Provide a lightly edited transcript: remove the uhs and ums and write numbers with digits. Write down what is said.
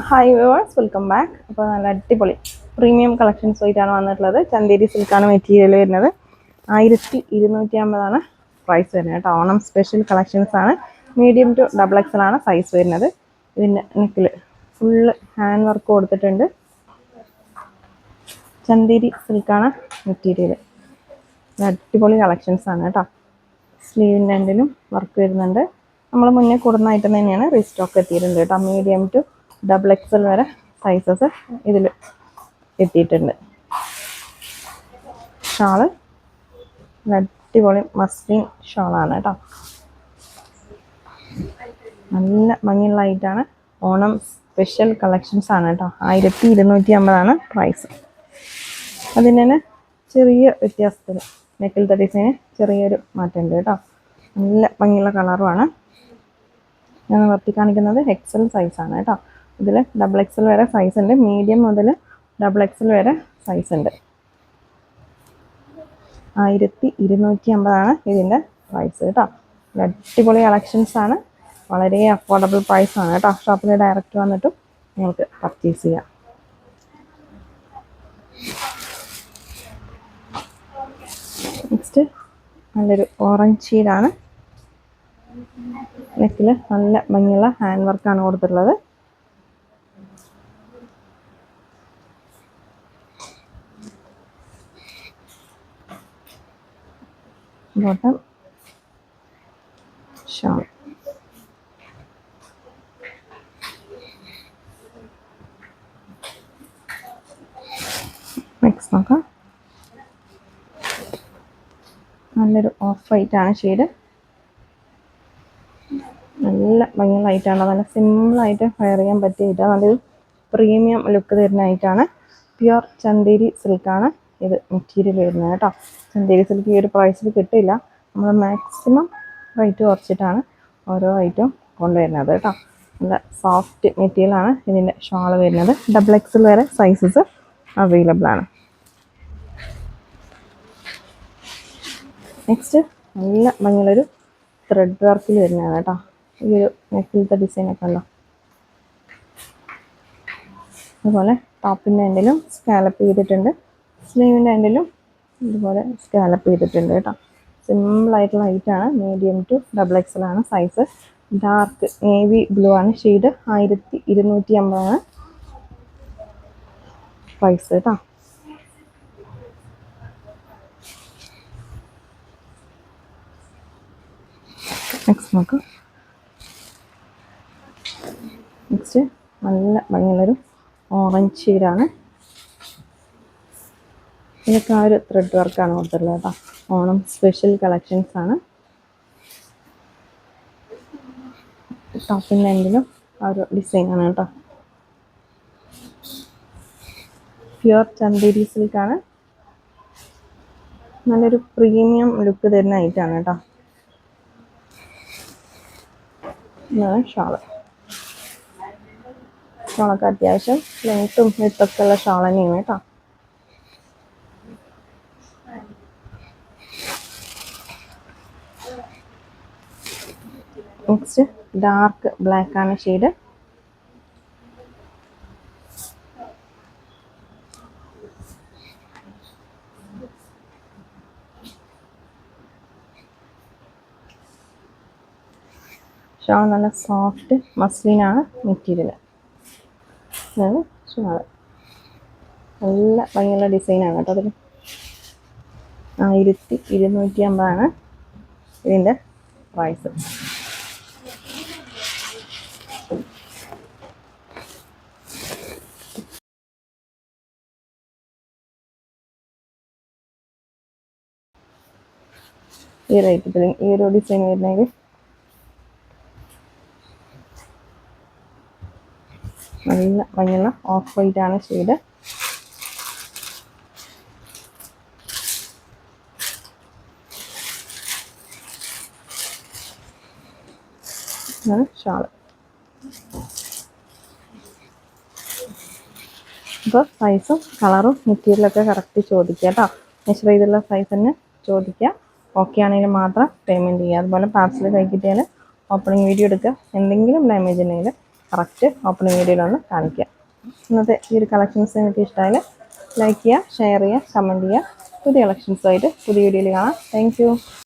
Hi viewers, welcome back. അപ്പോൾ നല്ല അടിപൊളി പ്രീമിയം കളക്ഷൻസ് ആയിട്ടാണ് വന്നിട്ടുള്ളത്. ചന്തേരി സിൽക്കാണ് മെറ്റീരിയൽ വരുന്നത്. 1250 പ്രൈസ് വരുന്നത് കേട്ടോ. ഓണം സ്പെഷ്യൽ കളക്ഷൻസ് ആണ്. മീഡിയം ടു ഡബിൾ എക്സൽ ആണ് സൈസ് വരുന്നത്. ഇതിൻ്റെ നെക്കിൽ ഫുള്ള് ഹാൻഡ് വർക്ക് കൊടുത്തിട്ടുണ്ട്. ചന്തേരി സിൽക്കാണ് മെറ്റീരിയൽ. അടിപൊളി കളക്ഷൻസ് ആണ് കേട്ടോ. സ്ലീവിൻ്റെ എൻഡിലും വർക്ക് വരുന്നുണ്ട്. നമ്മൾ മുന്നേ കൊടുന്ന ഐറ്റം തന്നെയാണ് റീസ്റ്റോക്ക് എത്തിയിട്ടുണ്ട് കേട്ടോ. മീഡിയം ടു ഡബിൾ എക്സൽ വരെ സൈസസ് ഇതിൽ എത്തിയിട്ടുണ്ട്. ഷാള് അടിപൊളി മസ്ലിൻ ഷാളാണ് കേട്ടോ. നല്ല ഭംഗിയുള്ള ഐറ്റാണ്. ഓണം സ്പെഷ്യൽ കളക്ഷൻസ് ആണ് കേട്ടോ. 1250 പ്രൈസ്. അതിന് തന്നെ ചെറിയ വ്യത്യാസത്തിൽ നെക്കിലത്തെ ഡിസൈന് ചെറിയൊരു മാറ്റമുണ്ട് കേട്ടോ. നല്ല ഭംഗിയുള്ള കളറുമാണ്. ഞാൻ നിർത്തി കാണിക്കുന്നത് എക്സൽ സൈസാണ് കേട്ടോ. ഇതിൽ ഡബിൾ എക്സൽ വരെ സൈസ് ഉണ്ട്. മീഡിയം മുതൽ ഡബിൾ എക്സൽ വരെ സൈസ് ഉണ്ട്. 1250 ഇതിൻ്റെ പ്രൈസ് കേട്ടോ. അടിപൊളി കളക്ഷൻസ് ആണ്. വളരെ അഫോർഡബിൾ പ്രൈസ് ആണ് കേട്ടോ. ഷോപ്പിൽ ഡയറക്റ്റ് വന്നിട്ടും നിങ്ങൾക്ക് പർച്ചേസ് ചെയ്യാം. നെക്സ്റ്റ് നല്ലൊരു ഓറഞ്ച് ഷെയ്ഡാണ്. നെക്കിൽ നല്ല ഭംഗിയുള്ള ഹാൻഡ് വർക്കാണ് കൊടുത്തിട്ടുള്ളത്. Bottom shawl. നെക്സ്റ്റ് നോക്കാം. നല്ലൊരു ഓഫ് വൈറ്റ് ആണ് ഷെയ്ഡ്. നല്ല ഭംഗിയുള്ള ഐറ്റാണ്. നല്ല സിമ്പിളായിട്ട് വെയർ ചെയ്യാൻ പറ്റിയിട്ടാണ്. നല്ലൊരു പ്രീമിയം ലുക്ക് തരുന്നതായിട്ടാണ്. പ്യുർ ചന്തേരി സിൽക്കാണ് ഇത് മെറ്റീരിയൽ വരുന്നത് കേട്ടോ. ചന്തേരി സിൽക്ക് ഈ ഒരു പ്രൈസിൽ കിട്ടില്ല. നമ്മൾ മാക്സിമം റേറ്റ് കുറച്ചിട്ടാണ് ഓരോ ഐറ്റം കൊണ്ടുവരുന്നത് കേട്ടോ. നല്ല സോഫ്റ്റ് മെറ്റീരിയലാണ് ഇതിൻ്റെ ഷാൾ വരുന്നത്. ഡബിൾ എക്സൽ വരെ സൈസസ് അവൈലബിൾ ആണ്. നെക്സ്റ്റ് നല്ല ഭംഗിയുള്ളൊരു ത്രെഡ് വർക്കിൽ വരുന്നതാണ് കേട്ടോ. ഈ ഒരു നെക്കിലത്തെ ഡിസൈനൊക്കെ ഉണ്ടോ. അതുപോലെ ടോപ്പിൻ്റെ എൻഡിലും സ്കാലപ്പ് ചെയ്തിട്ടുണ്ട്. സ്ലീവിൻ്റെ എൻഡിലും ഇതുപോലെ സ്കാലപ്പ് ചെയ്തിട്ടുണ്ട് കേട്ടോ. സിമ്പിളായിട്ടുള്ള ഐറ്റാണ്. മീഡിയം ടു ഡബിൾ എക്സൽ ആണ് സൈസ്. ഡാർക്ക് നേവി ബ്ലൂ ആണ് ഷെയ്ഡ്. 1250 പ്രൈസ് കേട്ടോ. നെക്സ്റ്റ് നോക്കാം. നെക്സ്റ്റ് നല്ല ഭംഗിയുള്ളൊരു ഓറഞ്ച് ഷെയ്ഡാണ്. ഇതൊക്കെ ആ ഒരു ത്രെഡ് വർക്കാണ് കൊടുത്തിട്ടുള്ളത് കേട്ടോ. ഓണം സ്പെഷ്യൽ കളക്ഷൻസ് ആണ്. ടോപ്പിൻ്റെ എൻഡിലും ആ ഒരു ഡിസൈനാണ് കേട്ടോ. പ്യുർ ചന്തേരി സിൽക്കാണ്. നല്ലൊരു പ്രീമിയം ലുക്ക് തരുന്ന ഐറ്റാണ് കേട്ടോ. ഷാള്. ഷാളൊക്കെ അത്യാവശ്യം ലെങ്ത്തും വിത്തൊക്കെ ഉള്ള ഷാൾ തന്നെയാണ് കേട്ടോ. നെക്സ്റ്റ് ഡാർക്ക് ബ്ലാക്ക് ആണ് ഷെയ്ഡ്. ഷാൾ നല്ല സോഫ്റ്റ് മസ്ലിനാണ് മെറ്റീരിയൽ. ഇതാണ് ഷാൾ. നല്ല ഭംഗിയുള്ള ഡിസൈനാണ് കേട്ടോ. അതിൽ 1250 ഇതിൻ്റെ പ്രൈസ്. ഈ റേറ്റത്തിൽ ഈ ഒരു ഡിസൈൻ വരുന്നെങ്കിൽ നല്ല ഭംഗിയുള്ള ഓഫ് വൈറ്റ് ആണ് ഷെയ്ഡ്. ഇതാണ് ഷാള്. അപ്പോൾ സൈസും കളറും മെറ്റീരിയലൊക്കെ കറക്റ്റ് ചോദിക്കുക കേട്ടോ. മെഷർ ചെയ്തുള്ള സൈസ് തന്നെ ചോദിക്കുക. ഓക്കെ ആണെങ്കിൽ മാത്രം പേയ്മെൻറ്റ് ചെയ്യുക. അതുപോലെ പാർസൽ കൈ കിട്ടിയാൽ ഓപ്പണിംഗ് വീഡിയോ എടുക്കുക. എന്തെങ്കിലും ഡാമേജ് ഉണ്ടെങ്കിൽ കറക്റ്റ് ഓപ്പണിംഗ് വീഡിയോയിലൊന്ന് കാണിക്കാം. ഇന്നത്തെ ഈ ഒരു കളക്ഷൻസ് നിങ്ങൾക്ക് ഇഷ്ടമായാൽ ലൈക്ക് ചെയ്യുക, ഷെയർ ചെയ്യുക, കമൻറ്റ് ചെയ്യുക. പുതിയ കളക്ഷൻസുമായിട്ട് പുതിയ വീഡിയോയിൽ കാണാം. Thank you.